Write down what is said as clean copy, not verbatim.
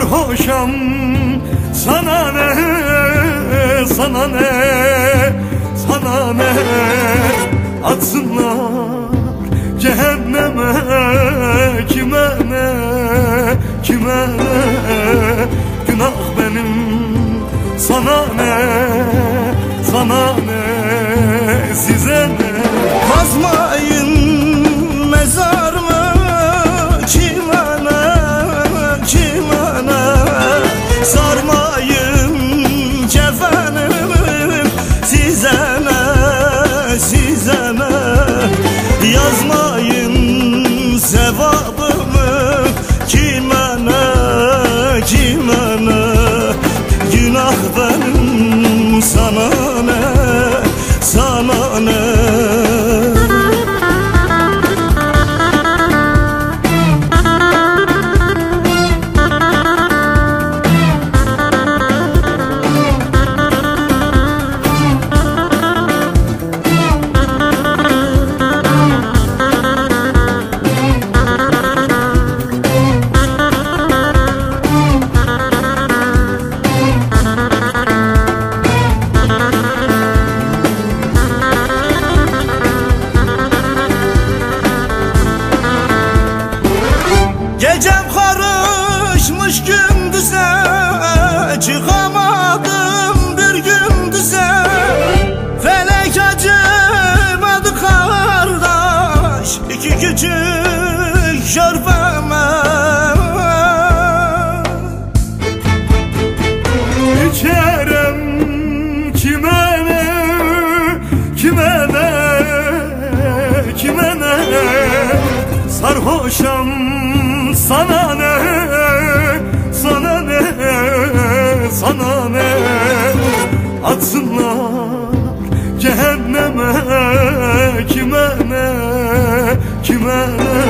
sarhoşam. Sana ne, sana ne, sana ne? Atsınlar cehenneme, kime ne, kime ne? Günah benim, sana ne, sana ne, size ne? Kazmayın mezarımı, kime ne, kime ne? Sarmayın kefenimi, size ne, size ne? Yazmayın sevabımı, kime ne, kime ne? Günah benim, sana ne, sana ne? Gecem karışmış gündüze, çıkamadım bir gündüze. Felek acımadı kardeş, iki küçük şörfeme. İçerim kime ne, kime ne, kime ne? Sarhoşam. Sana ne, sana ne, sana ne? Atsınlar cehenneme, kime ne, kime ne?